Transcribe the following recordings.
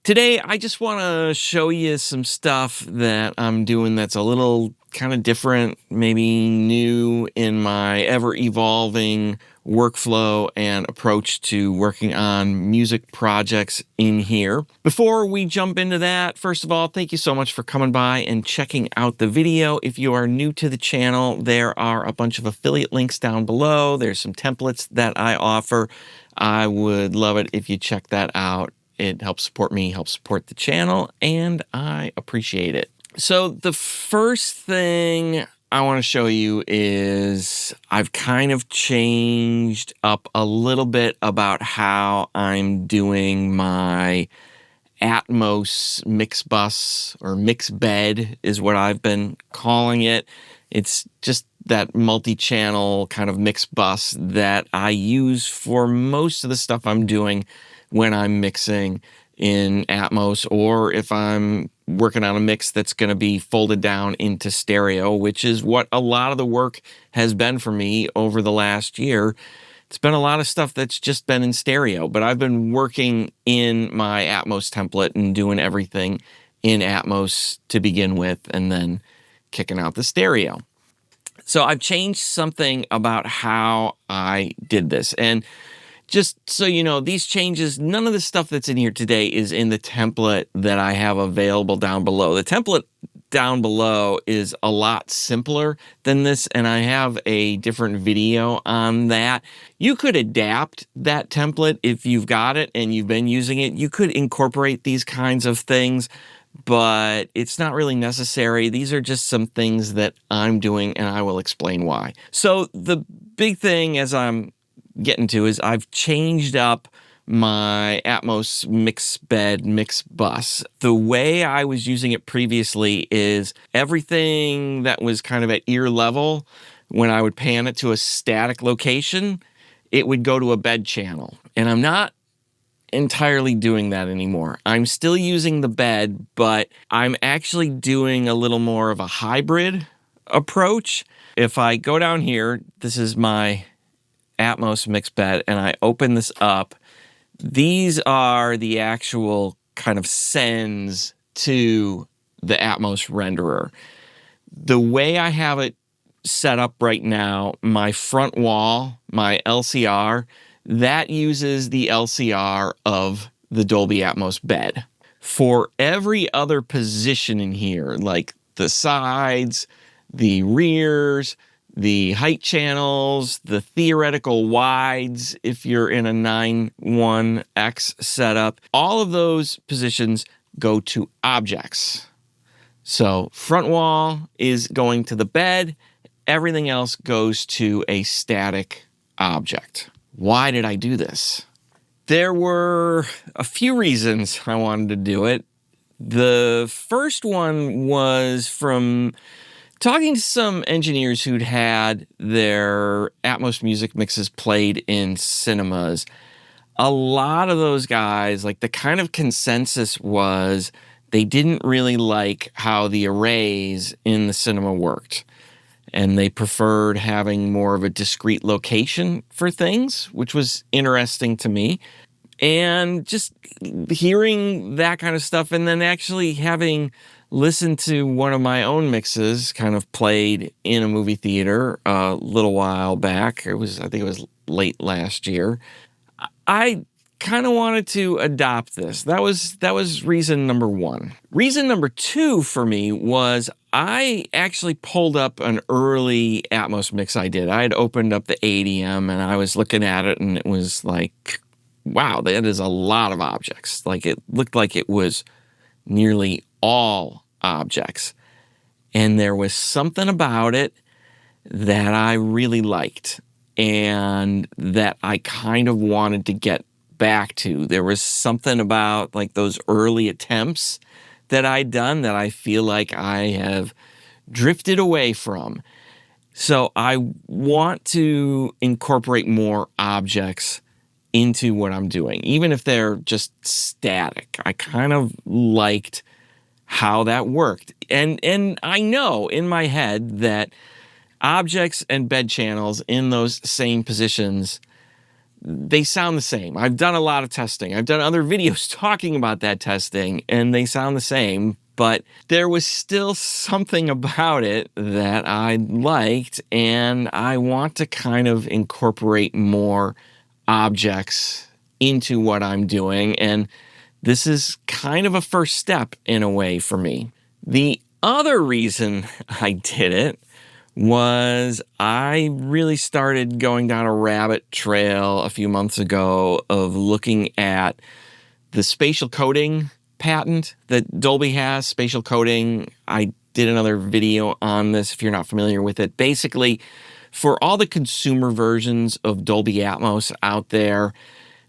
Today, I just want to show you some stuff that I'm doing that's a little kind of different, maybe new in my ever-evolving workflow and approach to working on music projects in here. Before we jump into that, first of all, thank you so much for coming by and checking out the video. If you are new to the channel, there are a bunch of affiliate links down below. There's some templates that I offer. I would love it if you check that out. It helps support me, helps support the channel, and I appreciate it. So the first thing I want to show you is I've kind of changed up a little bit about how I'm doing my Atmos Mix Bus, or Mix Bed is what I've been calling it. It's just that multi-channel kind of mix bus that I use for most of the stuff I'm doing when I'm mixing in Atmos, or if I'm working on a mix that's going to be folded down into stereo, which is what a lot of the work has been for me over the last year. It's been a lot of stuff that's just been in stereo, but I've been working in my Atmos template and doing everything in Atmos to begin with, and then kicking out the stereo. So I've changed something about how I did this. And just so you know, these changes, none of the stuff that's in here today is in the template that I have available down below. The template down below is a lot simpler than this, and I have a different video on that. You could adapt that template if you've got it and you've been using it. You could incorporate these kinds of things, but it's not really necessary. These are just some things that I'm doing, and I will explain why. So the big thing as I'm getting to is I've changed up my Atmos Mix Bed Mix Bus. The way I was using it previously is everything that was kind of at ear level, when I would pan it to a static location, it would go to a bed channel. And I'm not entirely doing that anymore. I'm still using the bed, but I'm actually doing a little more of a hybrid approach. If I go down here, this is my Atmos Mix Bed, and I open this up, these are the actual kind of sends to the Atmos renderer. The way I have it set up right now, my front wall, my LCR, that uses the LCR of the Dolby Atmos bed. For every other position in here, like the sides, the rears, the height channels, the theoretical wides, if you're in a 9.1x setup, all of those positions go to objects. So front wall is going to the bed, everything else goes to a static object. Why did I do this? There were a few reasons I wanted to do it. The first one was from talking to some engineers who'd had their Atmos music mixes played in cinemas. A lot of those guys, like the kind of consensus was they didn't really like how the arrays in the cinema worked. And they preferred having more of a discrete location for things, which was interesting to me. And just hearing that kind of stuff, and then actually having listened to one of my own mixes kind of played in a movie theater a little while back. I think it was late last year. I kind of wanted to adopt this. That was reason number one. Reason number two for me was I actually pulled up an early Atmos mix I did. I had opened up the ADM and I was looking at it, and it was like, wow, that is a lot of objects. Like, it looked like it was nearly all objects. And there was something about it that I really liked and that I kind of wanted to get back to. There was something about like those early attempts that I'd done that I feel like I have drifted away from. So I want to incorporate more objects into what I'm doing, even if they're just static. I kind of liked how that worked. And I know in my head that objects and bed channels in those same positions, they sound the same. I've done a lot of testing. I've done other videos talking about that testing, and they sound the same. But there was still something about it that I liked, and I want to kind of incorporate more objects into what I'm doing. And this is kind of a first step in a way for me. The other reason I did it was I really started going down a rabbit trail a few months ago of looking at the spatial coding patent that Dolby has. Spatial coding, I did another video on this if you're not familiar with it. Basically, for all the consumer versions of Dolby Atmos out there,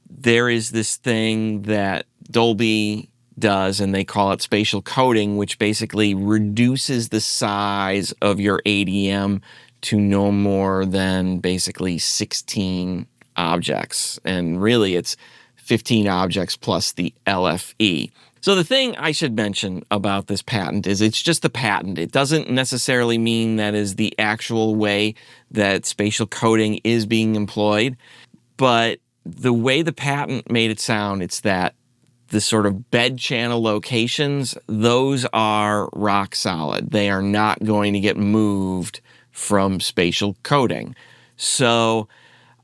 there is this thing that Dolby does, and they call it spatial coding, which basically reduces the size of your ADM to no more than basically 16 objects. And really, it's 15 objects plus the LFE. So the thing I should mention about this patent is it's just a patent. It doesn't necessarily mean that is the actual way that spatial coding is being employed, but the way the patent made it sound, it's that the sort of bed channel locations, those are rock solid. They are not going to get moved from spatial coding. So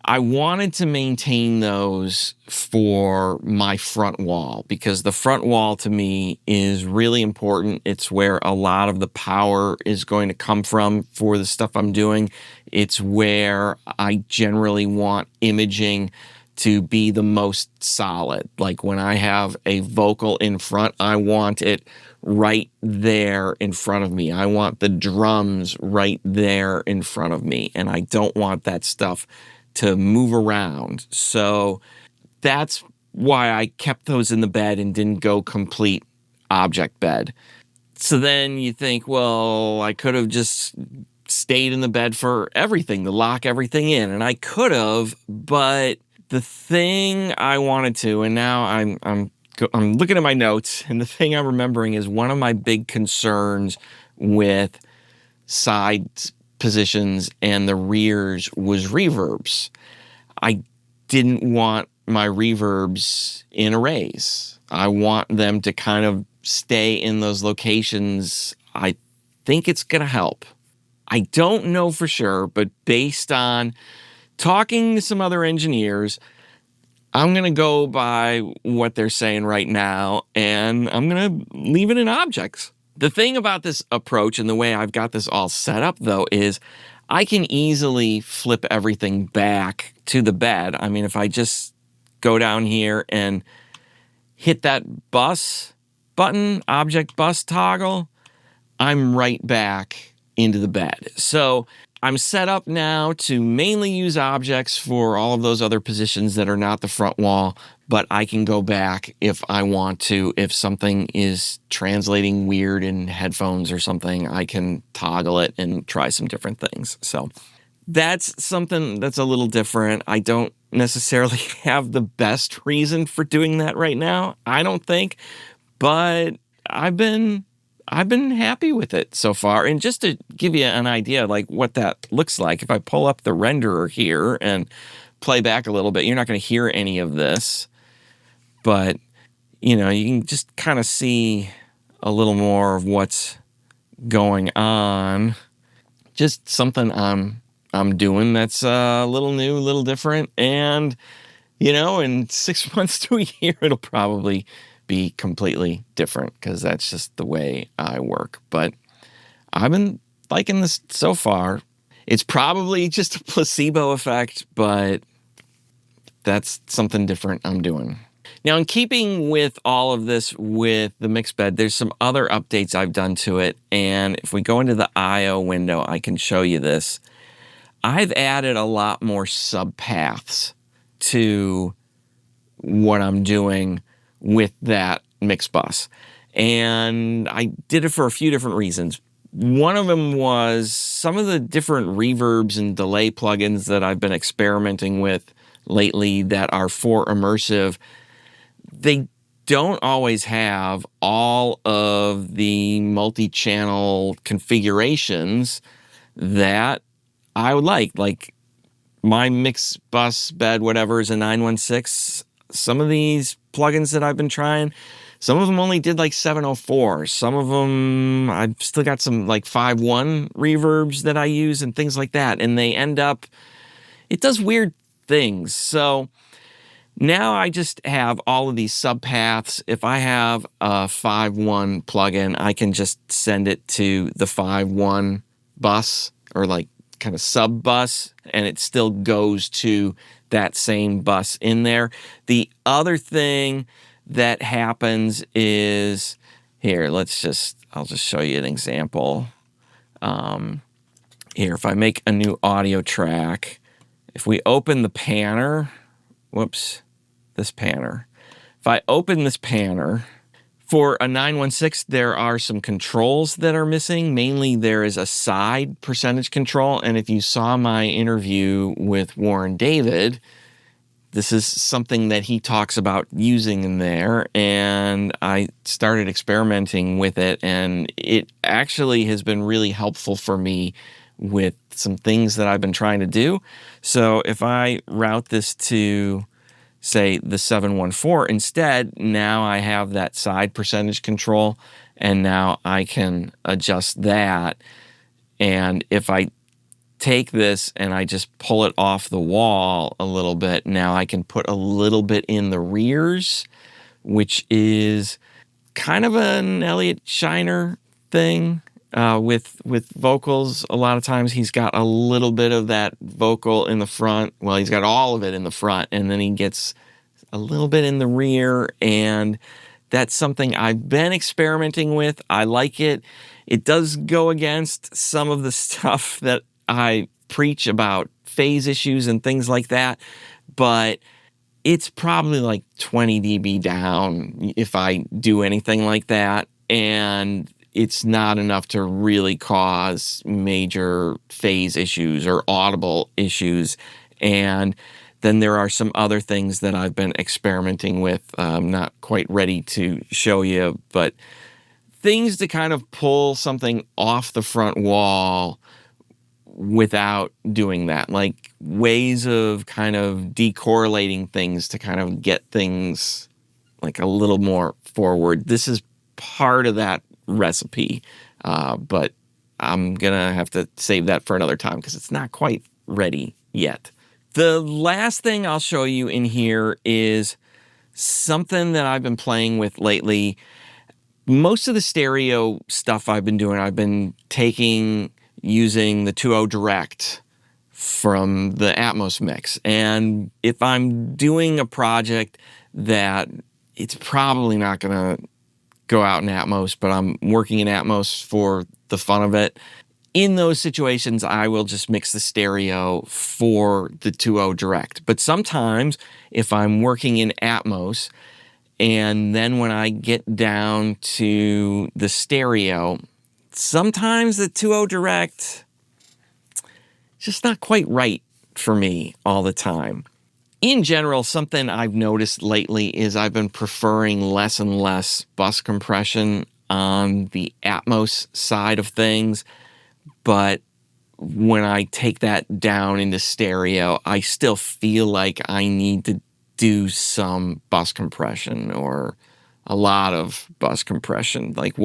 I wanted to maintain those for my front wall, because the front wall to me is really important. It's where a lot of the power is going to come from for the stuff I'm doing. It's where I generally want imaging to be the most solid. Like when I have a vocal in front, I want it right there in front of me. I want the drums right there in front of me, and I don't want that stuff to move around. So that's why I kept those in the bed and didn't go complete object bed. So then you think, well, I could have just stayed in the bed for everything to lock everything in, and I could have, but the thing I wanted to, and now I'm looking at my notes, and the thing I'm remembering is one of my big concerns with side positions and the rears was reverbs. I didn't want my reverbs in arrays. I want them to kind of stay in those locations. I think it's going to help. I don't know for sure, but based on talking to some other engineers, I'm going to go by what they're saying right now, and I'm going to leave it in objects. The thing about this approach and the way I've got this all set up, though, is I can easily flip everything back to the bed. I mean, if I just go down here and hit that bus button, object bus toggle, I'm right back into the bed. So I'm set up now to mainly use objects for all of those other positions that are not the front wall, but I can go back if I want to. If something is translating weird in headphones or something, I can toggle it and try some different things. So that's something that's a little different. I don't necessarily have the best reason for doing that right now, I don't think, but I've been happy with it so far. And just to give you an idea, like what that looks like, if I pull up the renderer here and play back a little bit, you're not going to hear any of this, but you know, you can just kind of see a little more of what's going on. Just something I'm doing that's a little new, a little different, and you know, in 6 months to a year, it'll probably be completely different because that's just the way I work. But I've been liking this so far. It's probably just a placebo effect, but that's something different I'm doing. Now, in keeping with all of this with the mix bed, there's some other updates I've done to it. And if we go into the I/O window, I can show you this. I've added a lot more subpaths to what I'm doing with that mix bus. And I did it for a few different reasons. One of them was some of the different reverbs and delay plugins that I've been experimenting with lately that are for immersive. They don't always have all of the multi-channel configurations that I would like my mix bus bed, whatever, is a 916. Some of these plugins that I've been trying, some of them only did like 704. Some of them, I've still got some like 5.1 reverbs that I use and things like that. And they end up, it does weird things. So now I just have all of these subpaths. If I have a 5.1 plugin, I can just send it to the 5.1 bus, or like kind of sub bus, and it still goes to that same bus in there. The other thing that happens is, here, I'll just show you an example. Here, if I make a new audio track, if we open the panner, this panner. If I open this panner, for a 916, there are some controls that are missing. Mainly, there is a side percentage control. And if you saw my interview with Warren David, this is something that he talks about using in there. And I started experimenting with it. And it actually has been really helpful for me with some things that I've been trying to do. So if I route this to, say, the 714 instead, now I have that side percentage control, and now I can adjust that. And if I take this and I just pull it off the wall a little bit, now I can put a little bit in the rears, which is kind of an Elliot Shiner thing. With vocals, a lot of times he's got a little bit of that vocal in the front. Well, he's got all of it in the front, and then he gets a little bit in the rear, and that's something I've been experimenting with. I like it. It does go against some of the stuff that I preach about phase issues and things like that, but it's probably like 20 dB down if I do anything like that, and it's not enough to really cause major phase issues or audible issues. And then there are some other things that I've been experimenting with. I'm not quite ready to show you, but things to kind of pull something off the front wall without doing that. Like ways of kind of decorrelating things to kind of get things like a little more forward. This is part of that recipe, but I'm gonna have to save that for another time because it's not quite ready yet. The last thing I'll show you in here is something that I've been playing with lately. Most of the stereo stuff I've been doing, I've been using the 2.0 Direct from the Atmos Mix. And if I'm doing a project that it's probably not going to go out in Atmos, but I'm working in Atmos for the fun of it, in those situations, I will just mix the stereo for the 2.0 Direct. But sometimes, if I'm working in Atmos, and then when I get down to the stereo, sometimes the 2.0 Direct is just not quite right for me all the time. In general, something I've noticed lately is I've been preferring less and less bus compression on the Atmos side of things. But when I take that down into stereo, I still feel like I need to do some bus compression or a lot of bus compression. Like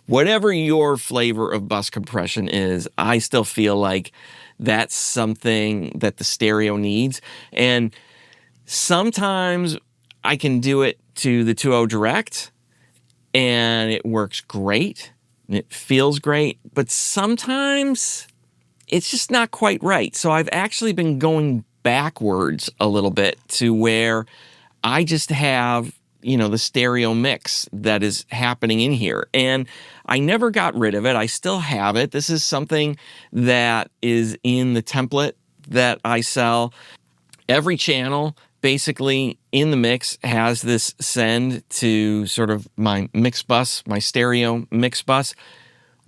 whatever your flavor of bus compression is, I still feel like that's something that the stereo needs. And sometimes I can do it to the 2.0 Direct and it works great and it feels great, but sometimes it's just not quite right. So I've actually been going backwards a little bit to where I just have, the stereo mix that is happening in here. And I never got rid of it. I still have it. This is something that is in the template that I sell. Every channel basically in the mix has this send to sort of my mix bus, my stereo mix bus.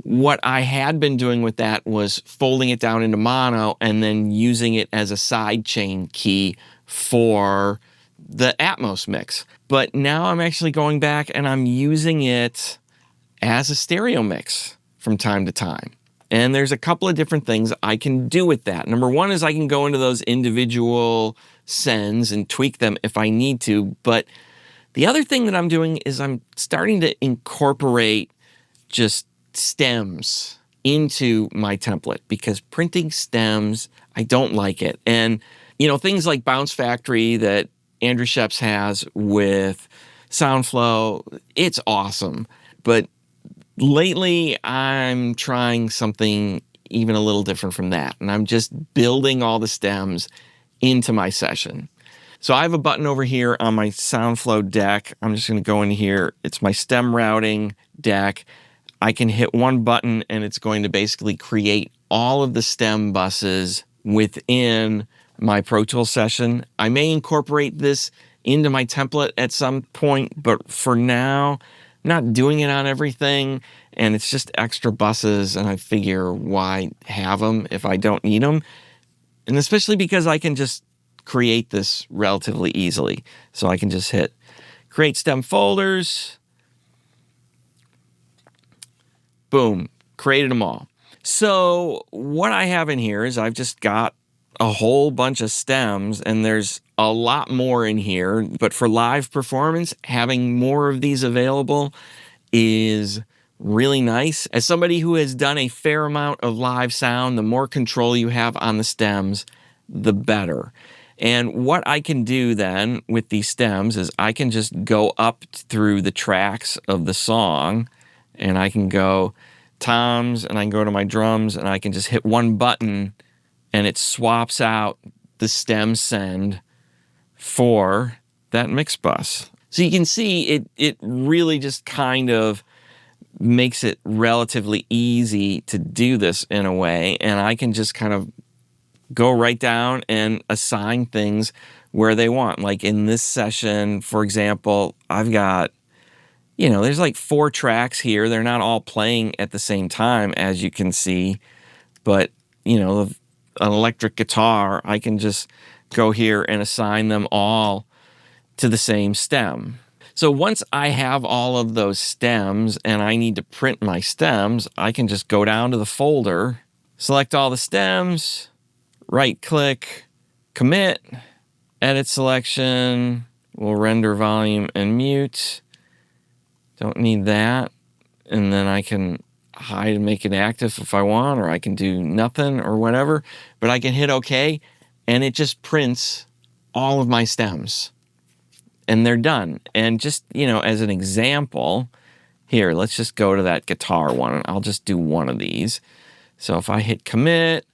What I had been doing with that was folding it down into mono and then using it as a sidechain key for the Atmos mix. But now I'm actually going back and I'm using it as a stereo mix from time to time. And there's a couple of different things I can do with that. Number one is I can go into those individual sends and tweak them if I need to. But the other thing that I'm doing is I'm starting to incorporate just stems into my template, because printing stems, I don't like it. And, things like Bounce Factory that Andrew Sheps has with Soundflow, it's awesome. But lately, I'm trying something even a little different from that. And I'm just building all the stems into my session. So I have a button over here on my Soundflow deck. I'm just going to go in here. It's my stem routing deck. I can hit one button and it's going to basically create all of the stem buses within my Pro Tools session. I may incorporate this into my template at some point, but for now, I'm not doing it on everything, and it's just extra buses, and I figure why have them if I don't need them? And especially because I can just create this relatively easily. So I can just hit create stem folders. Boom, created them all. So what I have in here is I've just got a whole bunch of stems, and there's a lot more in here. But for live performance, having more of these available is really nice. As somebody who has done a fair amount of live sound, the more control you have on the stems, the better. And what I can do then with these stems is I can just go up through the tracks of the song, and I can go toms, and I can go to my drums, and I can just hit one button, and it swaps out the stem send for that mix bus. So you can see it really just kind of makes it relatively easy to do this in a way, and I can just kind of go right down and assign things where they want. Like in this session, for example, I've got, there's like 4 tracks here. They're not all playing at the same time, as you can see, but, an electric guitar, I can just go here and assign them all to the same stem. So once I have all of those stems and I need to print my stems, I can just go down to the folder, select all the stems, right-click, commit, edit selection, we'll render volume and mute. Don't need that. And then I can hide and make it active if I want, or I can do nothing or whatever. But I can hit OK, and it just prints all of my stems. And they're done. And just, as an example, here, let's just go to that guitar one. I'll just do one of these. So if I hit commit,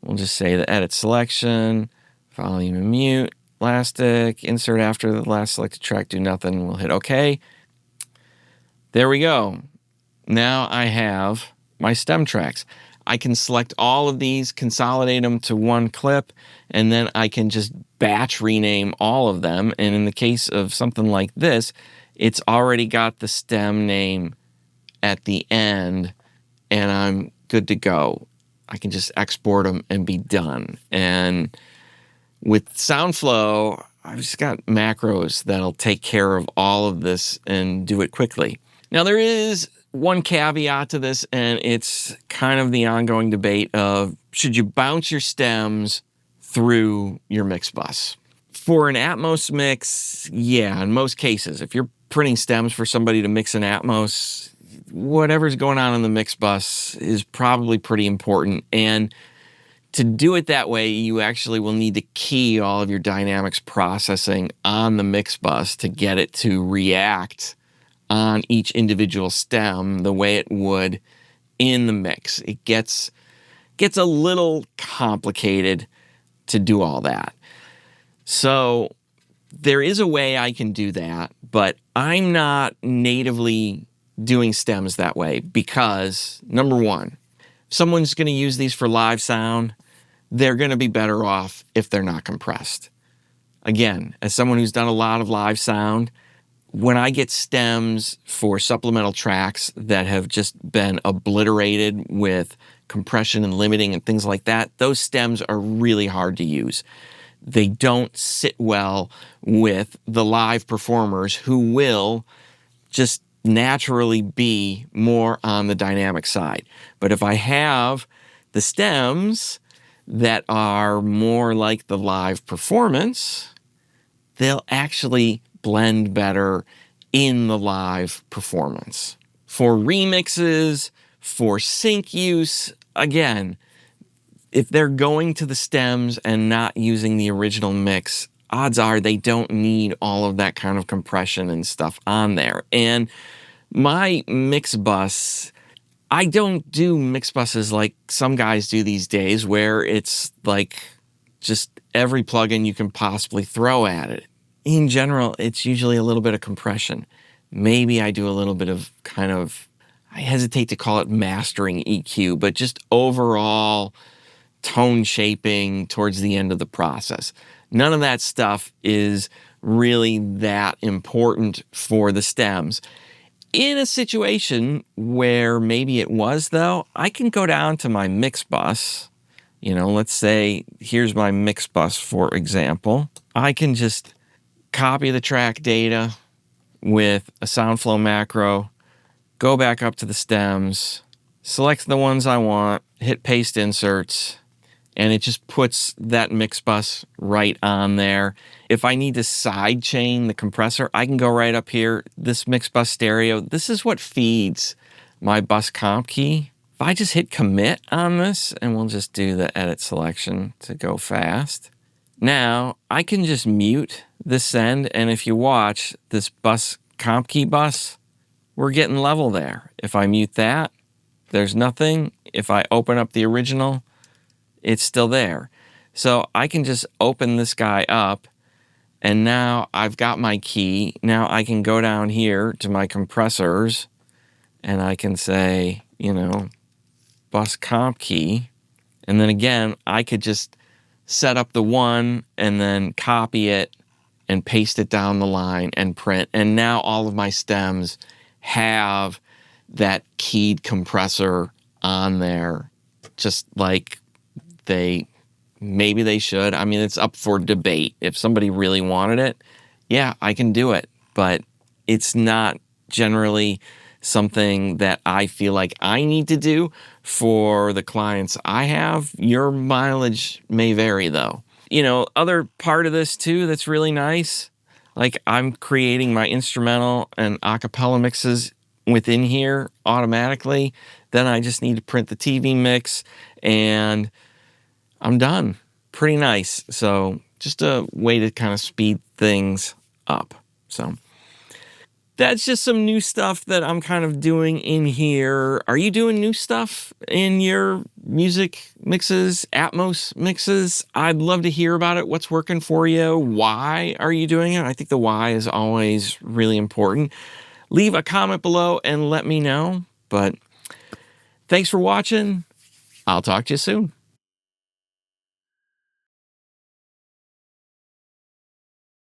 we'll just say the edit selection, volume and mute, elastic, insert after the last selected track, do nothing. We'll hit OK. There we go. Now I have my stem tracks. I can select all of these, consolidate them to one clip, and then I can just batch rename all of them. And in the case of something like this, it's already got the stem name at the end, and I'm good to go. I can just export them and be done. And with Soundflow, I've just got macros that'll take care of all of this and do it quickly. Now, there is one caveat to this, and it's kind of the ongoing debate of should you bounce your stems through your mix bus? For an Atmos mix, yeah, in most cases. If you're printing stems for somebody to mix an Atmos, whatever's going on in the mix bus is probably pretty important. And to do it that way, you actually will need to key all of your dynamics processing on the mix bus to get it to react on each individual stem the way it would in the mix. It gets a little complicated to do all that. So there is a way I can do that, but I'm not natively doing stems that way because, number one, if someone's going to use these for live sound, they're going to be better off if they're not compressed. Again, as someone who's done a lot of live sound, when I get stems for supplemental tracks that have just been obliterated with compression and limiting and things like that, those stems are really hard to use. They don't sit well with the live performers who will just naturally be more on the dynamic side. But if I have the stems that are more like the live performance, they'll actually blend better in the live performance. For remixes, for sync use, again, if they're going to the stems and not using the original mix, odds are they don't need all of that kind of compression and stuff on there. And my mix bus, I don't do mix buses like some guys do these days, where it's like just every plugin you can possibly throw at it. In general, it's usually a little bit of compression. Maybe I do a little bit of I hesitate to call it mastering EQ, but just overall tone shaping towards the end of the process. None of that stuff is really that important for the stems. In a situation where maybe it was, though, I can go down to my mix bus. Let's say here's my mix bus, for example. I can just copy the track data with a Soundflow macro, go back up to the stems, select the ones I want, hit paste inserts, and it just puts that mix bus right on there. If I need to sidechain the compressor, I can go right up here. This mix bus stereo, this is what feeds my bus comp key. If I just hit commit on this, and we'll just do the edit selection to go fast. Now I can just mute this send, and if you watch this bus comp key bus, we're getting level there. If I mute that, there's nothing. If I open up the original, it's still there. So I can just open this guy up, and now I've got my key. Now I can go down here to my compressors, and I can say, bus comp key. And then again, I could just set up the one and then copy it and paste it down the line and print. And now all of my stems have that keyed compressor on there, just like maybe they should. I mean, it's up for debate. If somebody really wanted it, yeah, I can do it. But it's not generally something that I feel like I need to do for the clients I have. Your mileage may vary, though. Other part of this too that's really nice, like I'm creating my instrumental and acapella mixes within here automatically. Then I just need to print the TV mix and I'm done. Pretty nice. So just a way to kind of speed things up. So that's just some new stuff that I'm kind of doing in here. Are you doing new stuff in your music mixes, Atmos mixes? I'd love to hear about it. What's working for you? Why are you doing it? I think the why is always really important. Leave a comment below and let me know. But thanks for watching. I'll talk to you soon.